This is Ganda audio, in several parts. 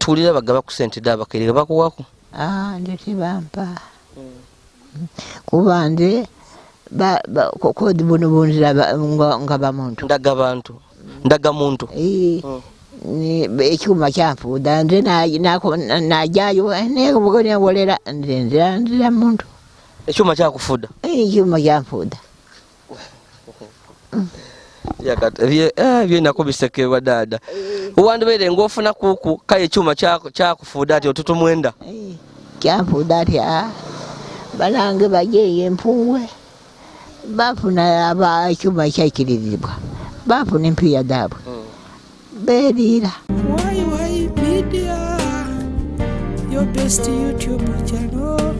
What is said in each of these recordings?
tulira bagaba ku sente dabakere bakuwako nje tibampa kuba nze kodi buno bunzira nga bamuntu ndaga muntu ni ekyuma kyampuuda nze najayo nebugonewolera nzira muntu ekyuma kyakufuda ekyuma kyampuuda byenako bisekerwa dada uwandibeire ngofuna kuku kaye ekyuma kyakufuda ati otutumwenda kyampuuda ati balange bajeyo empuwe bafuna aba ekyuma kyakirizibwa bafuna empiya daabwe berira Why media, your best YouTube channel.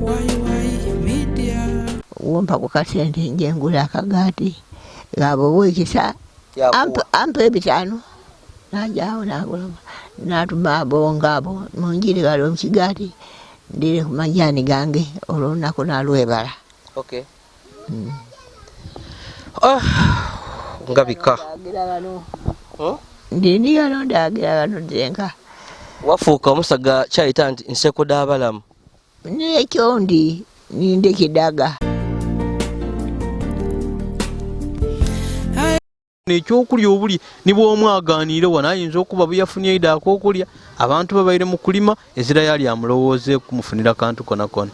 Why media. Wompa kukasente njengula akagati gabo wekisa ampe bitano najawo nagoloma natuma bongabo munjiri galo mkigati ndire kumajani gange olonako nalwebala okay ngabika ndini gano ndagira gano denga wafuuka omusaga kyayita nti nseko d'abalamu nekyo ndi ninde kidaga nekyokulya obuli nibwo omwaganire wana ayinza okuba buyafunye ida akokulya abantu babaire mu kulima ezira yali amulowooze kumufunira kantu konakona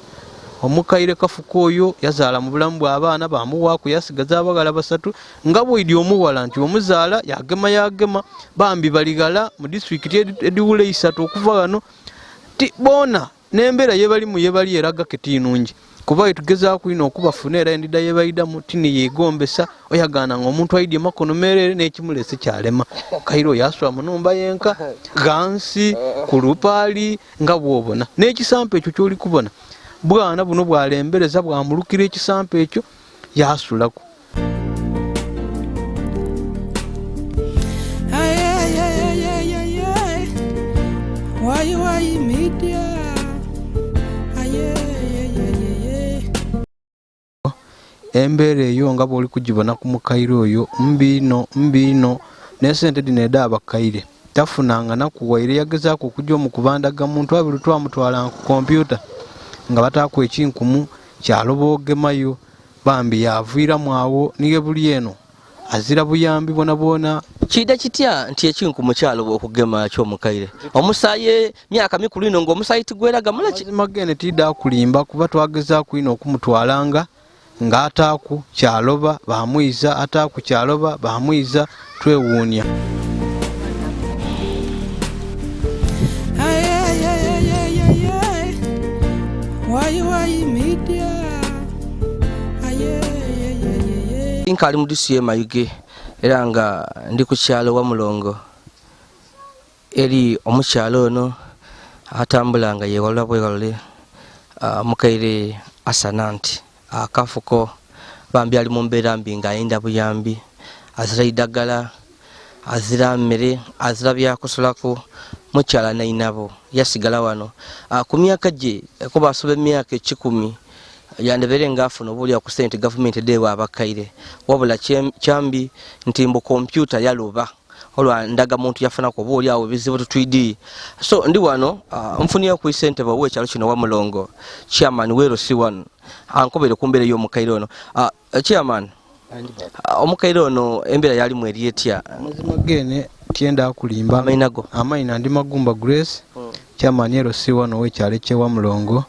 omukaire kafuko oyo yazaala mu bulamu bw'abaana bamuwaako yasigaza abagala basatu nga bw'idi omuwala nti omuzaala yagema bambi baligala mu disitulikiti ediwula 3 okuva wano ti boona n'embeera yebali eraga ketinungi kuba tugezaako ino okubafuna era endida yebayidamu tini yegombesa oyagana ng'omuntu ayidye makono merere n'ekimulese kyalema kairo yaswa mu numba yenka gansi ku lupaali nga bw'obona n'ekisampa ekyo ky'oli kubona bwana buno bwalembereza bwamulukira ekisampa ekyo yasulako Why media. Embeera eyo nga bw'oli kugibona ku mukaire oyo mbino n'esente dino eda abakaire tafunanga nakuwaire yagezaako okujja omukubandaga muntu abiri twamutwala ku computa nga bataako ekinkumu kyaloboogemayo bambi yaviiramu awo niye buli eno azira buyambi bona kida kitya nti ekinkumu kyaloba okugema ky'omukaire omusaye myaka mikulu ino ng'omusayi tigweraga mulaki magene tidda kulimba kuba twagezaako ino okumutwalanga nga ataaku kyaloba bamwiza ataaku kyaloba bamwiza twewuunya Why media. nkali mu disi y'emayuge era nga ndi ku kyalo wa mulongo eri omukyalo ono atambula nga yewalula bwegalule mukaire asana nti akafuko bambi ali mu mbeera mbi ng'ayenda buyambi azira idagala azira mmere azira byakusulako mukyala nainabo yasigala wano ku myaka gye kuba asoba emyaka 10 yandebere ngafuna obulya ku sente government edewa abakaire wabula kyambi nti mbu computa yaluba olwa ndaga muntu yafuna ko bulya awo bizibu tutwidi so ndi wano mfuniya ku sente bawe kyalo kino wa mulongo chairman wero C1 ankobere kumbere yo mukaire ono chairman omukaire ono embera yali mweri etya mazima gene tienda kulimba amaina ndi magumba Grace chairman wero C1 we kyale kye wa mulongo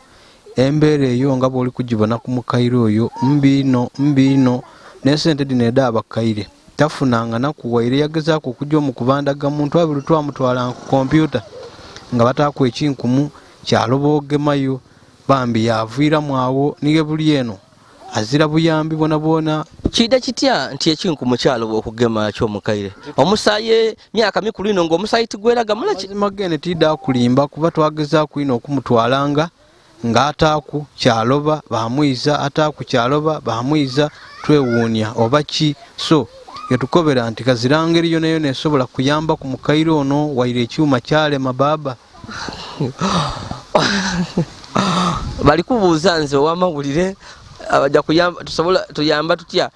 embeera eyo nga bw'oli kugibona ku mukaire oyo mbino n'esente dino eda abakaire tafunanga nakuwaire yagezaako okujja omukubandaga muntu abiri twamutwala ku computa nga bataako ekinkumu kyaloboogemayo bambi yaviiramu awo niye buli eno azira buyambi bona kida kitya nti ekinkumu kyaloba okugema ky'omukaire omusaye myaka mikulu ino ng'omusayi tigweraga mulaki magene tidda kulimba kuba twagezaako ino okumutwalanga nga ataaku kyaloba bamwiza ataaku kyaloba bamwiza twewuunya oba ki so yatukobera nti kazirangeri yona yona esobola kuyamba ku mukaire ono waire ekyuma kyalema baba bali kubuuza nze ow'amawulire abajja kuyamba tusobola tuyamba tutya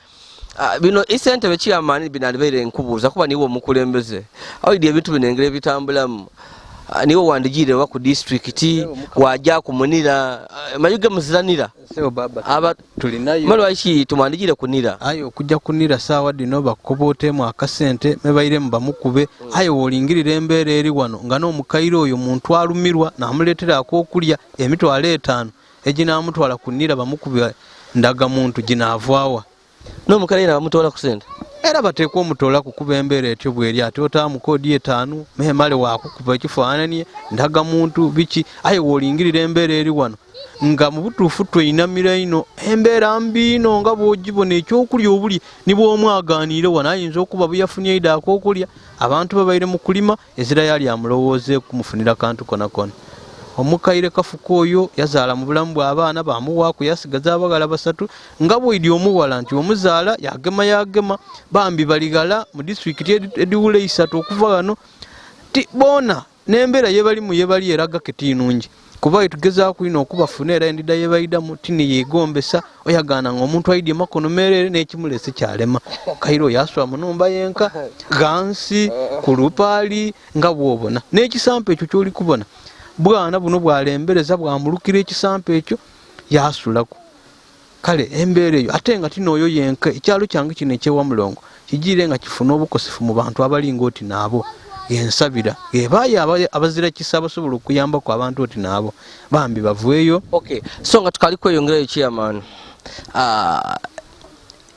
bino isente bekyamaani binalibeire enkubuuza kuba niwe omukulembeze awulidde ebintu bino engeri ebitambulamu niwe wandigire wa ku disitulikiti wajja kumunira mayuge muziranira malwaki tumwandigire kunira aye okujja kunira saawa dino bakobootemu akasente mebairemu bamukube aye woolingirira embeera eri wano nga n'omukaire oyo muntu alumirwa n'amuleetera ak'okulya emitwalo 5 eginamutwala kunira bamukube ndagamuntu ginaavaawa n'omukaire bamutoola ku sente era bateekwa omutoola kukuba embeera etyo bweri ate otaamu koodi 5 mehemale waakukuba ekifaananyi ndagamuntu biki aye woolingirira embeera eri wano nga mu butuufu tweinamira ino embeera mbi ino nga bw'ogibona ekyokulya obuli ni bw'omwaganiire wano ayinza okuba buyafunye ida ak'okulya abantu babaire mu kulima ezira yali amulowooze kumufunira kantu konakona omukaire kafuko oyo yazaala mu bulamu bw'abaana bamuwaaku yasigaza abagala 3 nga bw'idi omuwala nti omuzaala yagema bambi baligala mu disitulikiti ediwula 3 okuva wano ti boona n'embeera yebali eraga ketinungi kuba tugezaako ino okubafuna era endida yebayidamu tini yeegombesa oyagaana ng'omuntu ayidye makono merere n'ekimulese kyalema kaire oyo asula mu nnumba yenka gansi ku lupaali nga bw'obona n'ekisampa ekyo ky'oli kubona bwana buno bwalembereza bwamulukira ekisampa ekyo yasulako kale embeera eyo ate nga tino oyo yenka ekyalo kyange kino ekyewamulongo kigiire nga kifuna obukosefu mu bantu abalinga oti naabo yensabira ebaayo abazira kisa basobola okuyambako abantu oti naabo bambi bavueyo so nga tukali kweyongerayo chairman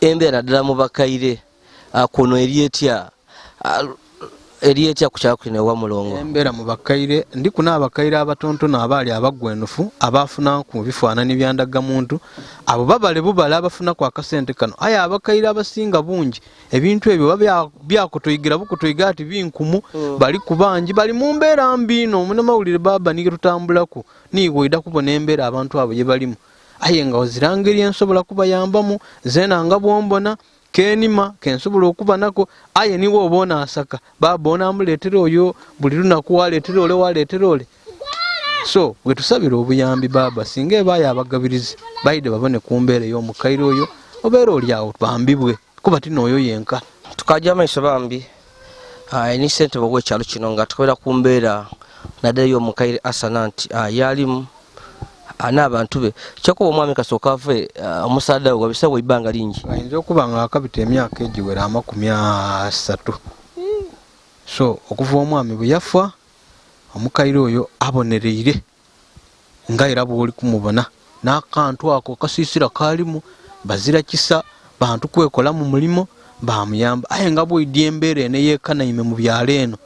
embeera ddala mu bakaire kuno eri etya ku kyalo kino ewamulongo embeera mu bakaire ndi kuna abakaire abatontono abaali abagwenufu abafuna ku bifaananyi bya ndagamuntu abo babale bubala abafuna ku akasente kano aye abakaire abasinga bungi ebintu ebyo byakutoyigira bukutoyiga ati binkumu bali kubangi bali mu mbeera mbi ino munamawulire baba nige tutambulaku niwe ida kubona embeera abantu abo gye balimu aye nga ozirangeri ensobola kubayambamu zena nga bwombona kenima kensobola okuba nako aye niwe obona asaka babona amuleetera oyo buli lunaku waleetera ole so bwe tusabira obuyambi baba singa ebaayo abagabirizi bayide babone ku mbeera ey'omukaire oyo obeera oli awo bambibwe kuba tino oyo yenka tukajja amaiso bambi ni ssente bw'ekyalo kino nga tukoera ku mbeera naddala y'omukaire asana nti yalimu n'abantu be kyakuba omwami kasooka ave omusaada we wabisawo ebbanga lingi ayinza okuba nga akabita emyaka egiwera 30 so okuva omwami bwe yafa omukaire oyo abonereire nga era bw'oli kumubona n'akantu ako kasiisira kaalimu bazira kisa bantu kwekola mu mulimo bamuyamba aye nga bw'oidya embeera eno yeekanaime mu byalo eno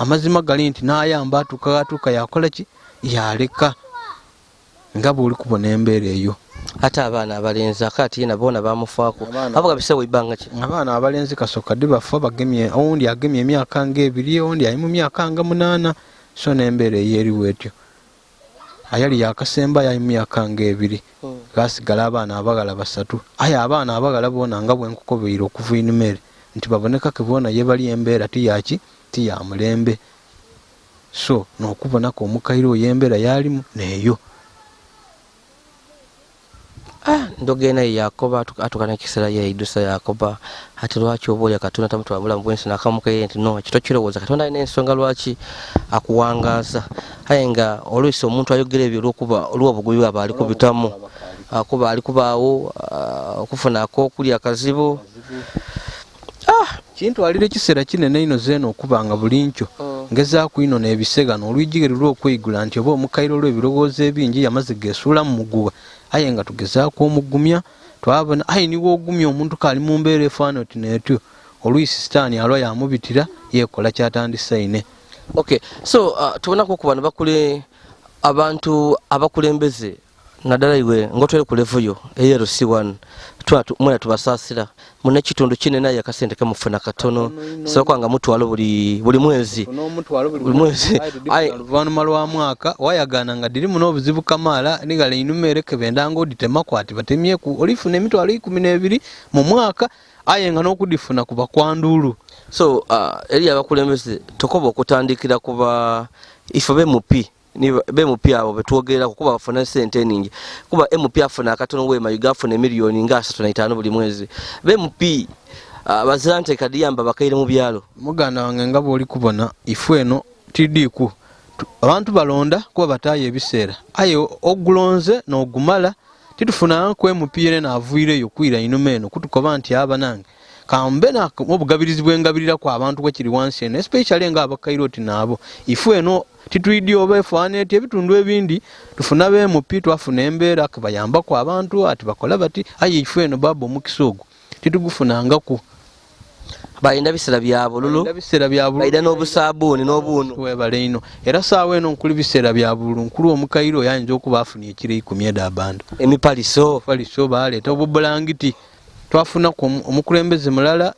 amazima gali nti n'ayamba atuuka yakola ki yaleka nga bw'oli kubona embeera eyo ate abaana abalenzi akati yena boona bamufaako abaga bisewo ebbanga ki abaana abalenzi kasooka dde bafa bagemye owundi agemye emyaka nga 2 owundi ali mu myaka nga 8 so n'embeera eyo eriwo etyo ayali yakasemba yali mu myaka nga 2 gasigala abaana abagala 3 aye abaana abagala boona nga bwenkukobeire okuva inumere nti babonekako boona ye bali embeera tiyaki tiyamulembe so n'okubonako omukaire oyo embeera yalimu neeyo ndogenda yakoba atukana ekiseera yaidusa yakoba ati lwaki oba oli katonda tamutwala mu bwensi nakamukaire nti no kito kirowooza katonda alina ensonga lwaki akuwangaaza aye nga olwisi omuntu ayogera ebyo olw'obugubi bwaba ali kubitamu kuba ali kubaawo okufuna ak'okulya akazibu kintwalira ekiseera kinene ino zeena okuba nga buli nkyo ngezaaku ino n'ebisegano olwijjigere lw'okweyigula nti oba omukaire olw'ebirowoozo ebingi yamaze geesuula mu muguwa aye nga tugezaako omugumya twabona aye niwe ogumya omuntu kaali mu mbeera efaana oti neetyo olwisi sitaani alwa yamubitira yeekola kyatandisa ine so tubonako okuba nebakule abantu abakulembeze naddala iwe ng'otwere ku levuyo eyerusi1 mwena tubasaasira muna ekitundu kinene aye akasente kamufuna katono soka nga mutwalo buli mwezi oluvannyuma lwa mwaka wayagaana nga diri muno obuzibu kamaala nigala inumere kebendanga oditemaku ati batemyeku olifuna emitwalo 12 mu mwaka aye nga n'okudifuna kuba kwanduulu so eri abakulembeze tokoba okutandikira kuba ife bemupi ni bemupi abo betwogerera kuba bafuna sente ningi kuba MP afuna akatono we mayuga afuna miliyoni nga 35 buli mwezi bemupi bazante kadiyamba bakaire mu byalo muganda wange ngabo oli kubona ifu eno tidiku abantu balonda kuba bataye ebiseera ayo ogulonze n'ogumala titufuna ko MP na avuireyo kwira inumeno kutukoba nti abanange kambe na obugabirizi bw'engabirira kwa abantu kwekiri wansi eno especially nga abakairoti nabo ifu eno tituidi oba efane eti ebitundu ebindi tufuna be MP twafuna embeera kabayamba kwa abantu ati bakola bati ayi ifu eno babo mukisogo titugufunanga ku bayinda bisera byabo lulu bayida n'obusabuni n'obunu webale ino era saawe eno nkuli bisera bya bululu nkulu omukairo yayinza okuba afuna ekire 10 abantu emipaliso baleeta obubulangiti twafuna ku omukulembeze mulala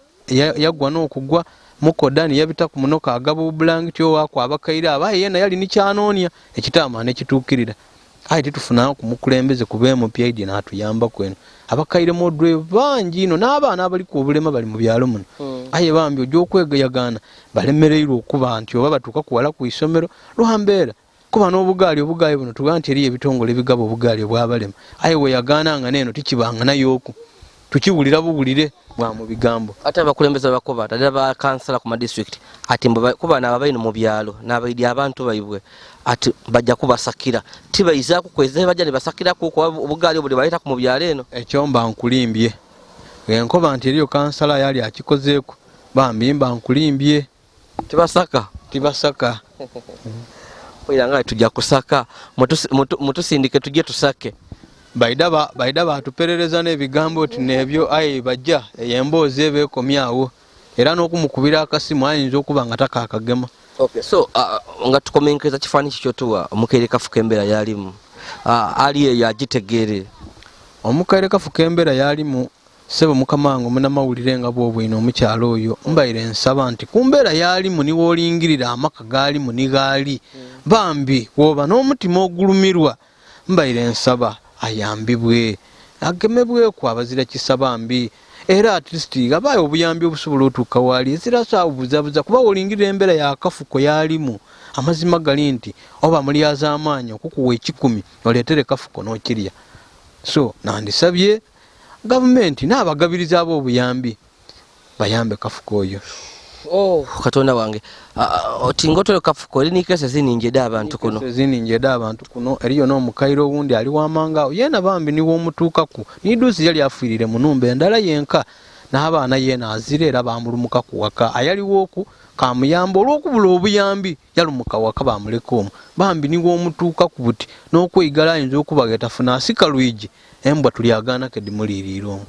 yagwa n'okugwa mukodani yabita ku munoka agaba obulangiti owako abakaire abaye yena yali ni kyanonya ekitama ne kituukirira ayi titufuna ku mukulembeze kubemu PID n'atuyamba kweno abakaire modwe bangi ino n'abaana abali ku obulema bali mu byalo muno aye bambi ojo okwegayagana balemereirwa okuba nti oba batuuka kuwala ku isomero lwambeera kuba n'obugaali buno tuga nti eri ebitongole bigaba obugaali bw'abalema aye weyagaana nga neeno tikibanga nayoku tukiwulira bubulire bwa mu bigambo ate abakulembeze bakoba ate ba kansala ku district ati kuba n'ababaino mu byalo n'abaidi abantu baibwe ati bajja kubasakira tibayiza kukweza bajja ne basakira ku obugaali buli baleta ku mu byalo eno ekyomba nkulimbye enkoba nti eriyo kansala yali akikozeeko bambi mba nkulimbye tibasaka oyanga tujja kusaka mutusindike tujje tusake baida batuperereza n'ebigambo oti nebyo ayi bajja eyemboozi ebeekomyawo era n'okumukubira akasimu ayinza okuba nga takakagema so nga tukomenkeza kifaani kikyotuwa omukaire kafuka embeera yalimu ali eyo agitegeere omukaire kafuka embeera yalimu sebo mukamango munamawulire nga bwobwino omukyalo oyo mbaire nsaba nti kumbeera yalimu niwoolingirira amaka gaalimu nigaali bambi woba n'omutima ogulumirwa mbaire nsaba ayambibwe agemebweku abazira kisaba mbi era atisti gabaye obuyambi obusobola otuuka waali ezirasa obuzabuza kuba olingirira embeera yakafuko yalimu amazima gali nti oba mulyaza amaanyi okukuwa 10 oleetere kafuko n'okirya so nandisabye gavumenti n'abagabiriza ab'obuyambi bayambe kafuko oyo katonda wange otingoto kafuko eri nikese zininjeda abantu kuno eriyo n'omukairo owundi ali wamanga yena bambi niwo omutuukaku niduusi yali afiirire mu numba endala yenka n'abaana yena azira era bamulumuka ku waka ayaliwo oku kamuyamba olw'okubula obuyambi yalumuka waka bamuleka omu bambi niwo omutuukaku buti n'okweyigala ayinza okuba getafuna asika lwigi embwa tulyagaana kedimuliriira omu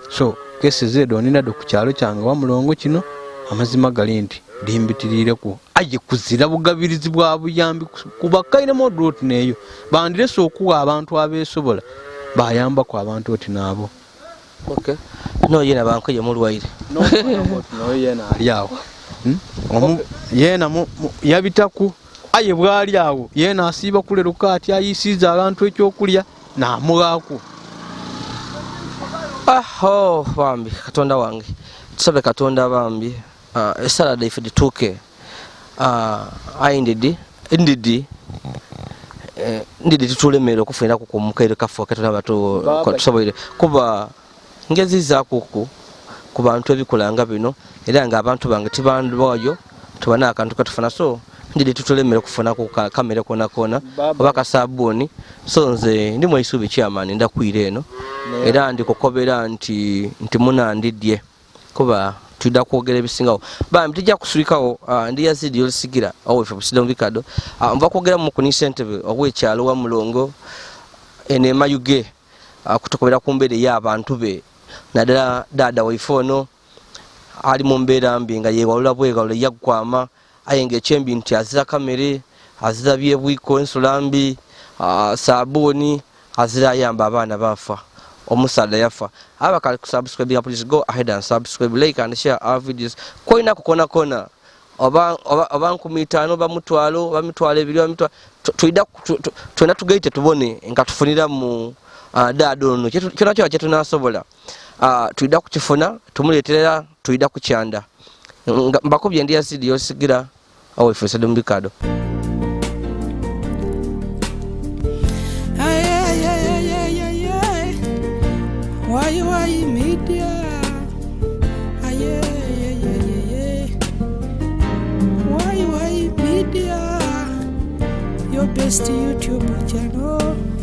so kesi zedo ninado ku kyalo kyange wa mulongo kino amazima gali nti dimbitirireku aje kuzira bugabirizi bwa buyambi kubakaire modrot neyo bandirese okuwa abantu abesobola bayamba ku abantu oti nabo no yena banko ye mulwaire no yena aliawo yena yabitaku aye bwali awo yena asiba kuleruka ati ayisiza abantu ekyokulya namulaku bambi katonda wange tusabe katonda bambi esalada ife dituke ndidi tutulemera okufunira ku mukaire kafu katonda bato tusoboire kuba ngezi zakuku ku bantu ebikulanga bino era nga abantu bange tibandwayo tubana akantu katufuna so ndidi tutulemera kufuna ku kamera kona oba kasabuni so nze ndi mwaisubi chairman ndakwire eno era ndi kokobera nti munandidye kuba tuda kwogera ebisingawo bambi tujja kusulikawo ndi Yazid Yolisigira owefe busidde mubikado mva kwogera mu kunisentebe obwekyalo wa mulongo ene mayuge kutokobera ku mbeera y'abantu be naddala dada waifono ali mu mbeera mbi nga yewalula bwegalo yaggwama ayenga ekyembi nti azira kamere azira byebwiko ensulambi sabuni azira ayamba abaana bafa omusada yafa abakali kusubscribe please go ahead and subscribe, like and share our videos koina kona oba nkumitano ba mitwalo ebiri tuida tugaite tubone nga tufunira mu dado no kyo tunasobola tuida kukifuna tumuleterera tuida kukyanda mbakobye ndi Yazid Yolisigira awefe busidde mubikado. best YouTube channel.